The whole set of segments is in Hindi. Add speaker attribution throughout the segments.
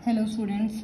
Speaker 1: हेलो स्टूडेंट्स,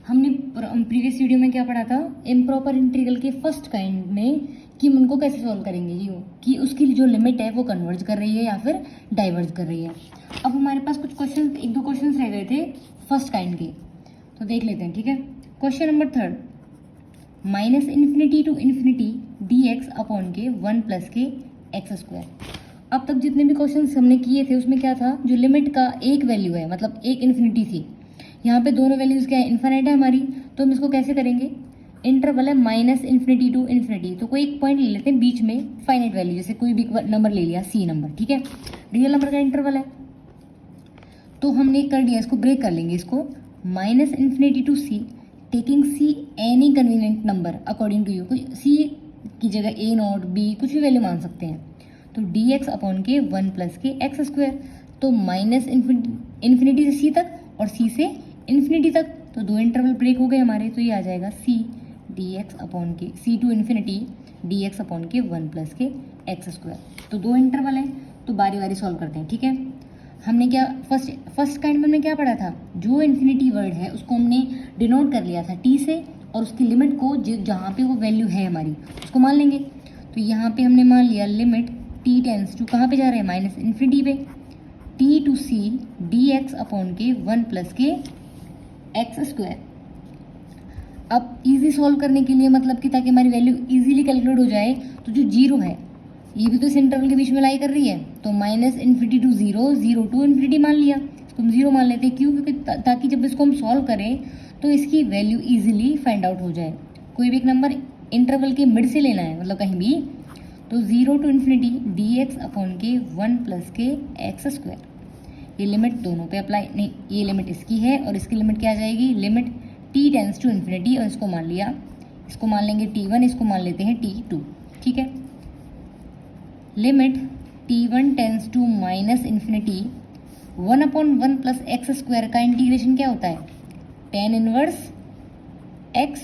Speaker 1: हमने प्रीवियस वीडियो में क्या पढ़ा था? इम्प्रॉपर इंटीग्रल के फर्स्ट काइंड में कि हम उनको कैसे सॉल्व करेंगे, ये कि उसकी जो लिमिट है वो कन्वर्ज कर रही है या फिर डाइवर्ज कर रही है। अब हमारे पास कुछ क्वेश्चन, एक दो क्वेश्चंस रह गए थे फर्स्ट काइंड के, तो देख लेते हैं। ठीक है, question number 3, -∞ to ∞ dx upon के 1 प्लस के एक्स स्क्वायर। अब तक जितने भी क्वेश्चन हमने किए थे उसमें क्या था, जो लिमिट का एक वैल्यू है, मतलब एक इन्फिनिटी थी, यहाँ पे दोनों वैल्यूज क्या है, इन्फिनिट है हमारी, तो हम इसको कैसे करेंगे, इंटरवल है -∞ to ∞, तो कोई एक पॉइंट ले लेते हैं बीच में, फाइनाइट वैल्यू, जैसे कोई भी नंबर ले लिया, सी नंबर। ठीक है, रियल नंबर का इंटरवल है, तो हमने कर दिया, इसको ब्रेक कर लेंगे, इसको -∞ to c, taking c any convenient number according to you, कोई c की जगह a0 b कुछ भी वैल्यू मान सकते हैं, तो dx अपॉन के 1 प्लस के एक्स स्क्वायर, तो ∞ से c तक और c से इन्फिनिटी तक, तो दो इंटरवल ब्रेक हो गए हमारे, तो ये आ जाएगा c dx अपॉन के c to infinity dx upon के 1 प्लस के एक्स स्क्वायर। तो दो इंटरवल हैं, तो बारी बारी सॉल्व करते हैं। ठीक है, हमने क्या फर्स्ट काइंड में हमने क्या पढ़ा था, जो इन्फिनिटी वर्ड है उसको हमने डिनोट कर लिया था t से, और उसकी लिमिट को जहाँ पे वो वैल्यू है हमारी उसको मान लेंगे। तो यहाँ पे हमने मान लिया लिमिट t टेंस टू कहाँ पे जा रहे हैं, -∞ पे, t to c dx upon के 1 प्लस के एक्स स्क्वायर। अब इजी सॉल्व करने के लिए, मतलब कि ताकि हमारी वैल्यू इजीली कैलकुलेट हो जाए, तो जो जीरो है ये भी तो इस इंटरवल के बीच में लाई कर रही है, तो -∞ to 0, 0 to ∞ मान लिया, इसको हम 0 मान लेते हैं। क्यों? क्योंकि ताकि जब इसको हम सॉल्व करें तो इसकी वैल्यू इजीली फाइंड आउट हो जाए। कोई भी एक नंबर इंटरवल के मिड से लेना है, मतलब कहीं भी, तो 0 to ∞ dx अपॉन के 1 प्लस के एक्स स्क्वायर। ये लिमिट दोनों पे अप्लाई नहीं, ये लिमिट इसकी है और इसकी लिमिट क्या आ जाएगी, लिमिट t टेंस टू ∞, और इसको मान लिया, इसको मान लेंगे t1, इसको मान लेते हैं t2। ठीक है, limit t1 tends to -∞, 1 upon 1 plus x square का इंटीग्रेशन क्या होता है, tan इनवर्स x,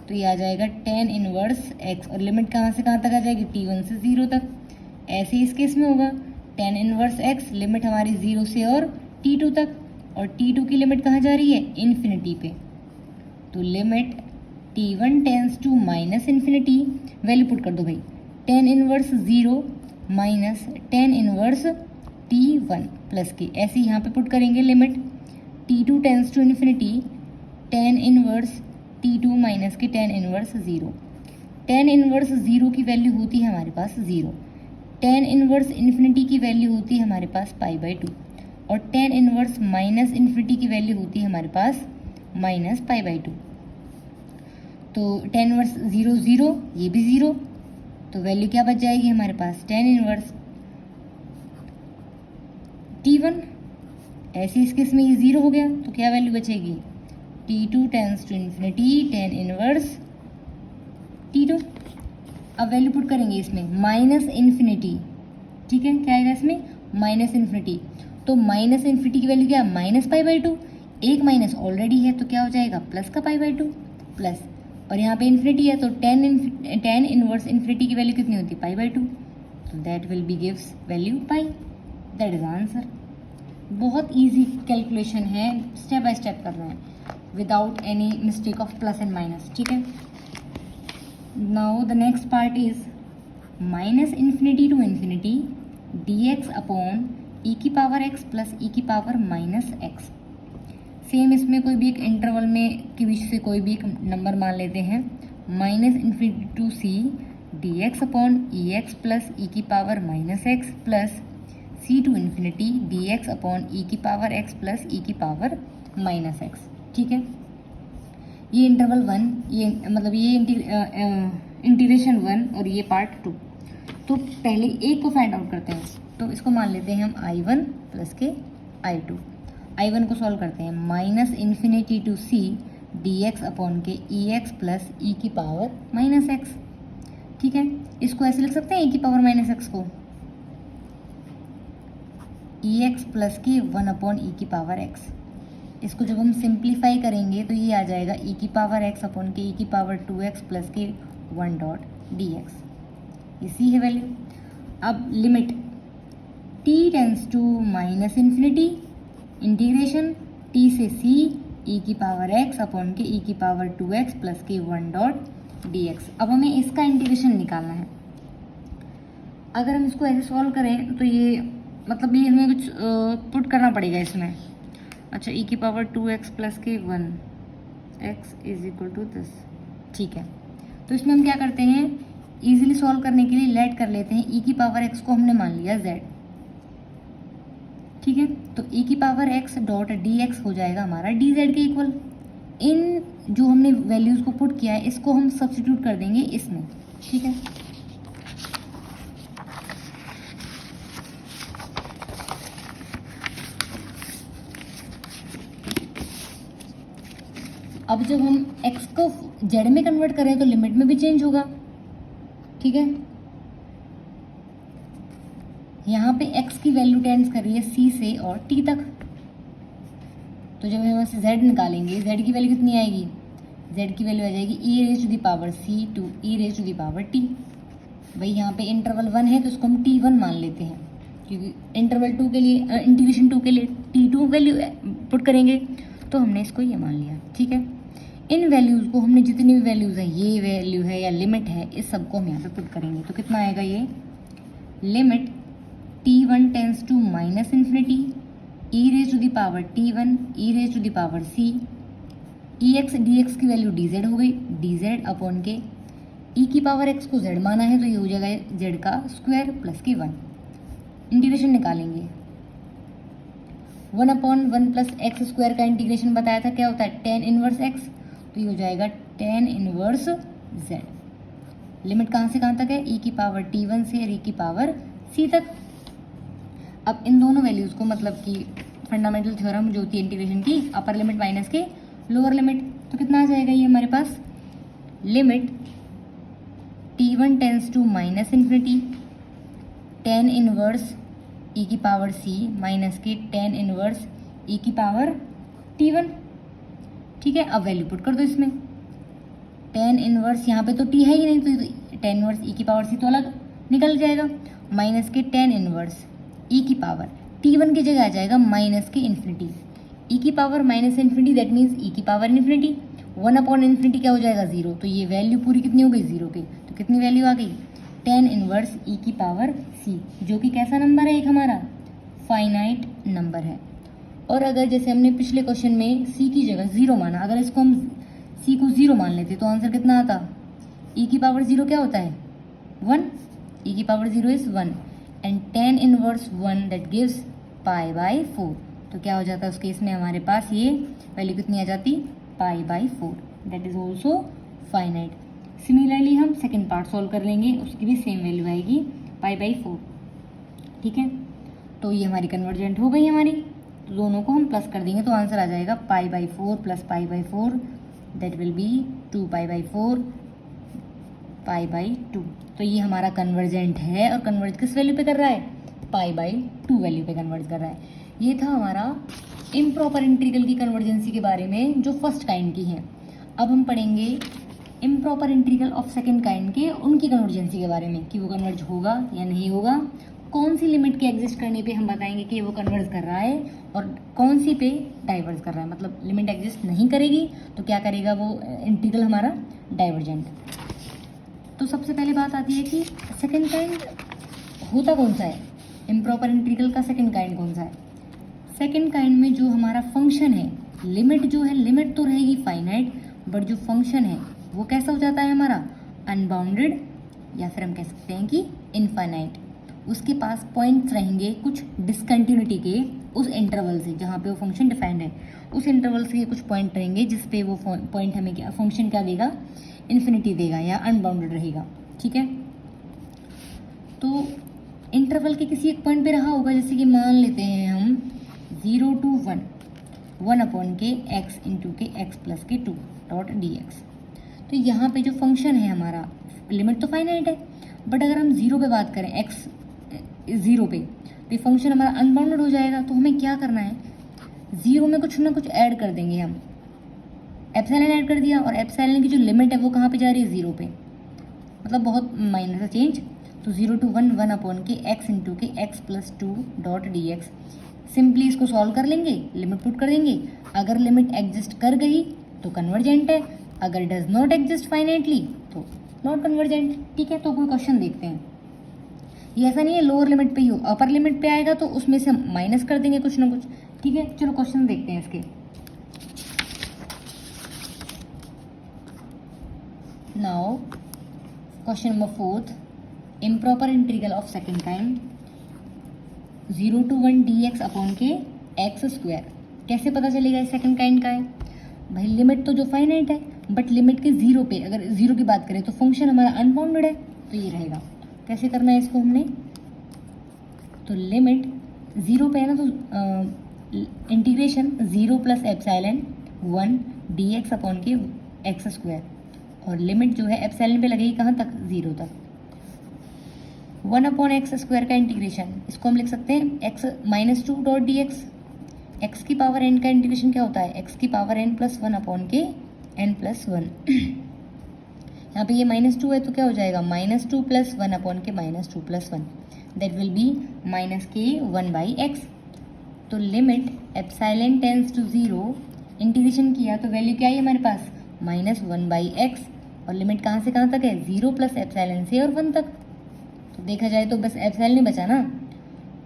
Speaker 1: तो ये आ जाएगा tan इनवर्स x, और लिमिट कहाँ से कहाँ तक आ जाएगी, t1 से 0 तक। ऐसे ही इस केस में होगा, tan इनवर्स x, लिमिट हमारी 0 से और t2 तक, और t2 की लिमिट कहाँ जा रही है, इन्फिनिटी पे, तो limit t1 tends to -∞, value put कर दो भाई, tan inverse 0 minus tan inverse t1 plus के, ऐसे यहाँ पे पुट करेंगे limit t2 tends to ∞, tan inverse t2 minus के tan इनवर्स 0। tan इनवर्स 0 की वैल्यू होती है हमारे पास 0, tan इनवर्स इन्फिनिटी की वैल्यू होती है हमारे पास π/2, और tan इनवर्स -∞ की वैल्यू होती है हमारे पास -π/2। तो tan इनवर्स 0 0, ये भी 0, तो वैल्यू क्या बच जाएगी हमारे पास, tan इनवर्स t1, ऐसे इस केस में ये 0 हो गया, तो क्या वैल्यू बचेगी, t2 tends to ∞, tan inverse t2। अब वैल्यू पुट करेंगे इसमें -∞, ठीक है, क्या आएगा इसमें, -∞, तो -∞ की वैल्यू क्या, -π/2, एक माइनस ऑलरेडी है, तो क्या हो जाएगा, प्लस का π/2 प्लस, और यहाँ पे इन्फिनिटी है, तो tan इनवर्स इन्फिनिटी की वैल्यू कितनी होती है, π/2, तो that will be gives value π, that is answer. बहुत इजी कैलकुलेशन है, स्टेप बाय स्टेप करना है without any mistake of plus and minus. ठीक है, now the next part is -∞ to ∞ dx upon e⁻x plus e⁻−x। Same इसमें कोई भी एक इंटरवल में के बीच से कोई भी एक नंबर मान लेते हैं, -∞ to c dx upon ex plus e⁻−x plus c to ∞ dx upon e⁻x plus e⁻−x। ठीक है, ये इंटरवल 1, ये मतलब ये इंटीग्रेशन 1 और ये पार्ट 2। तो पहले एक को फाइंड आउट करते हैं, तो इसको मान लेते हैं हम i1 प्लस के i2। i1 को सॉल्व करते हैं, -∞ to c dx अपॉन के ex प्लस e⁻−x। ठीक है, इसको ऐसे लिख सकते हैं e⁻−x को, ex प्लस के 1 अपॉन e⁻x। इसको जब हम सिंप्लीफाई करेंगे तो ये आ जाएगा e⁻x अपॉन के e⁻2x प्लस के 1 डॉट dx, इसी है वैल्यू। अब limit t tends to -∞, integration t से c ई की पावर एक्स अपॉन के ई की पावर 2x प्लस के 1 डॉट dx। अब हमें इसका इंटीग्रेशन निकालना है। अगर हम इसको ऐसे सॉल्व करें तो ये मतलब ये हमें कुछ पुट करना पड़ेगा इसमें। अच्छा, ई की पावर 2x प्लस के 1 x is equal to this. ठीक है, तो इसमें हम क्या करते हैं, इजीली सॉल्व करने के लिए लेट कर लेते हैं। ई की पावर x को हमने मान लिया z। ठीक है, तो ई की पावर x डॉट dx हो जाएगा हमारा dz के इक्वल। इन जो हमने वैल्यूज़ को पुट किया है इसको हम सब्स्टिट्यूट कर देंगे इसमें। ठीक है, अब जब हम x को z में कन्वर्ट करें तो लिमिट में भी चेंज होगा। ठीक है, यहाँ पे x की वैल्यू टेंड्स कर रही है c से और t तक। तो जब हम यहाँ से z निकालेंगे, z की वैल्यू कितनी आएगी, z की वैल्यू आ जाएगी e raise to the power c to e raise to the power t। भाई यहाँ पे इंटरवल 1 है तो इसको हम t1 मान लेते हैं, क्योंकि इंटरवल 2 के लिए इंटीग्रेशन 2 के लिए t2 वैल्यू पुट करेंगे, तो हमने इसको ये मान लिया। ठीक है, इन वैल्यूज़ को हमने जितनी भी वैल्यूज़ हैं, ये वैल्यू है या लिमिट है, इस सबको हम यहाँ पे पुट करेंगे। तो कितना आएगा ये, limit t1 tends to minus infinity e raise to the power t1 e raise to the power c ex dx की वैल्यू dz हो गई, dz अपॉन के e की पावर x को z माना है तो ये हो जाएगा z का स्क्वायर प्लस के 1। इंटीग्रेशन निकालेंगे, 1 अपॉन 1 प्लस एक्स स्क्वायर का इंटीग्रेशन बताया था क्या होता है, tan इनवर्स x, तो ये हो जाएगा tan इनवर्स z। लिमिट कहाँ से कहाँ तक है, e की पावर t1 से और e की पावर c तक। अब इन दोनों वैल्यूज़ को मतलब कि फंडामेंटल थ्योरम जो होती है इंटीग्रेशन की, अपर लिमिट माइनस के लोअर लिमिट, तो कितना आ जाएगा ये हमारे पास, limit t1 tends to minus infinity tan inverse e की पावर c माइनस के tan इनवर्स e की पावर t1। ठीक है, अब वैल्यू पुट कर दो इसमें, tan इनवर्स यहाँ पे तो t है ही नहीं, तो tan इनवर्स e की पावर c तो अलग निकल जाएगा, माइनस के tan इनवर्स e की पावर t1 की जगह आ जाएगा माइनस के इन्फिनिटी, e की power minus infinity that means e की पावर इन्फिनिटी, 1 अपॉन इन्फिनिटी क्या हो जाएगा 0, तो ये वैल्यू पूरी कितनी हो गई 0 की, तो कितनी वैल्यू आ गई, tan इनवर्स e की पावर c, जो कि कैसा नंबर है, एक हमारा फाइनाइट नंबर है। और अगर जैसे हमने पिछले क्वेश्चन में c की जगह 0 माना, अगर इसको हम c को 0 मान लेते तो आंसर कितना आता, e की पावर 0 क्या होता है 1, e की power 0 is 1 and tan inverse 1 that gives pi by 4, तो क्या हो जाता है उस केस में हमारे पास ये वैल्यू कितनी आ जाती, pi by 4, that is also finite. Similarly हम सेकेंड पार्ट सॉल्व कर लेंगे, उसकी भी सेम वैल्यू आएगी पाई बाई 4। ठीक है, तो ये हमारी कन्वर्जेंट हो गई हमारी, तो दोनों को हम प्लस कर देंगे तो आंसर आ जाएगा pi by 4 plus pi by 4 that will B 2 pi by 4 pi by 2। तो ये हमारा कन्वर्जेंट है और कन्वर्ज किस वैल्यू पे कर रहा है, पाई बाई 2 वैल्यू पे कन्वर्ज कर रहा है। ये था हमारा इम्प्रॉपर इंटीग्रल की कन्वर्जेंसी के बारे में जो फर्स्ट काइंड की है। अब हम पढ़ेंगे improper integral of second kind के, उनकी कन्वर्जेंसी के बारे में कि वो कन्वर्ज होगा या नहीं होगा, कौन सी लिमिट के एग्जिस्ट करने पे हम बताएंगे कि वो कन्वर्ज कर रहा है और कौन सी पे डाइवर्ज कर रहा है, मतलब लिमिट एग्जिस्ट नहीं करेगी तो क्या करेगा वो इंटीग्रल हमारा डाइवर्जेंट। तो सबसे पहले बात आती है कि सेकेंड काइंड होता कौन सा है, इम्प्रॉपर इंटीग्रल का सेकेंड काइंड कौन सा है। सेकेंड काइंड में जो हमारा फंक्शन है, लिमिट जो है, लिमिट तो रहेगी फाइनाइट, बट जो फंक्शन है वो कैसा हो जाता है हमारा अनबाउंडेड, या फिर हम कह सकते हैं कि इनफाइनाइट। उसके पास पॉइंट्स रहेंगे कुछ डिसकंटिन्यूटी के उस इंटरवल से जहाँ पे वो फंक्शन डिफाइंड है, उस इंटरवल से कुछ पॉइंट रहेंगे जिस पे वो पॉइंट हमें क्या फंक्शन क्या देगा, इन्फिनिटी देगा या अनबाउंडेड रहेगा। ठीक है, तो इंटरवल के किसी एक पॉइंट पे रहा होगा, जैसे कि मान लेते हैं हम 0 to 1 1 अपॉन के x इंटू के x प्लस के 2 डॉट dx। तो यहाँ पे जो फंक्शन है हमारा, लिमिट तो फाइनाइट है, बट अगर हम 0 पे बात करें, x 0 पे, तो ये फंक्शन हमारा अनबाउंडेड हो जाएगा। तो हमें क्या करना है, 0 में कुछ ना कुछ ऐड कर देंगे हम, एप्सिलॉन ऐड कर दिया, और एप्सिलॉन की जो लिमिट है वो कहाँ पे जा रही है 0 पे, मतलब बहुत माइनर सा चेंज। तो 0 to 1 1 अपॉन के x इंटू के x plus 2 dot dx। Simply इसको सॉल्व कर लेंगे, लिमिट पुट कर देंगे। अगर लिमिट एग्जिस्ट कर गई तो कन्वर्जेंट है, अगर डज नॉट एग्जिस्ट फाइनाइटली तो नॉट कन्वर्जेंट। ठीक है, तो कोई क्वेश्चन देखते हैं। ये ऐसा नहीं है लोअर लिमिट पे ही हो, अपर लिमिट पे आएगा तो उसमें से माइनस कर देंगे कुछ ना कुछ। ठीक है, चलो क्वेश्चन देखते हैं इसके। Now question number 4, improper integral of second kind 0 to 1 dx upon के एक्स स्क्वायर। कैसे पता चलेगा इस सेकंड काइंड का है? भाई लिमिट तो जो फाइनाइट है, बट लिमिट के जीरो पे, अगर जीरो की बात करें तो फंक्शन हमारा अनबाउंडेड है, तो ये रहेगा। कैसे करना है इसको हमने? तो लिमिट जीरो पे है ना, तो integration 0 plus epsilon 1 dx upon के एक्स स्क्वायर, और लिमिट जो है एप्सिलॉन पे लगेगी कहाँ तक? 0 तक। 1 अपॉन एक्स स्क्वायर का इंटीग्रेशन, इसको हम लिख सकते हैं x minus 2 dot D x. X की पावर एन का इंटीग्रेशन क्या होता है? एक्स की पावर एन प्लस 1 अपॉन के एन प्लस 1। यहाँ पे ये -2 है तो क्या हो जाएगा? -2 प्लस 1 अपॉन के -2 plus 1, that will be minus के 1 बाई एक्स। तो limit epsilon tends to 0, integration किया तो वैल्यू क्या है हमारे पास? -1 बाई एक्स, और लिमिट कहाँ से कहाँ तक है? 0 प्लस एप्सिलॉन से और 1 तक। तो देखा जाए तो बस एप्सिलॉन नहीं बचा ना,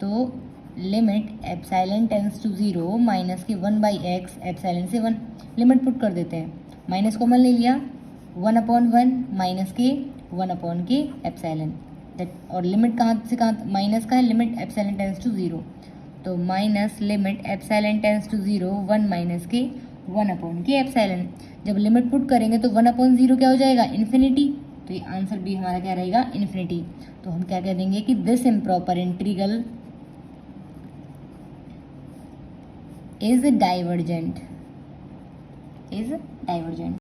Speaker 1: तो limit epsilon tends to 0 minus के 1 बाई एक्स एप्सिलॉन से 1, लिमिट पुट कर देते हैं। माइनस कॉमन ले लिया, 1 अपॉन 1 माइनस के 1 अपॉन के एप्सिलॉन, दैट, और लिमिट कहाँ से कहाँ? माइनस का है, लिमिट एप्सिलॉन टेंस टू 0, तो minus limit epsilon tends to 0 1 minus के 1 अपॉन के एप्सिलॉन। जब लिमिट पुट करेंगे तो 1 अपॉन 0 क्या हो जाएगा? इन्फिनिटी। तो ये आंसर भी हमारा क्या रहेगा? इन्फिनिटी। तो हम क्या कह देंगे कि this improper integral is divergent, is divergent.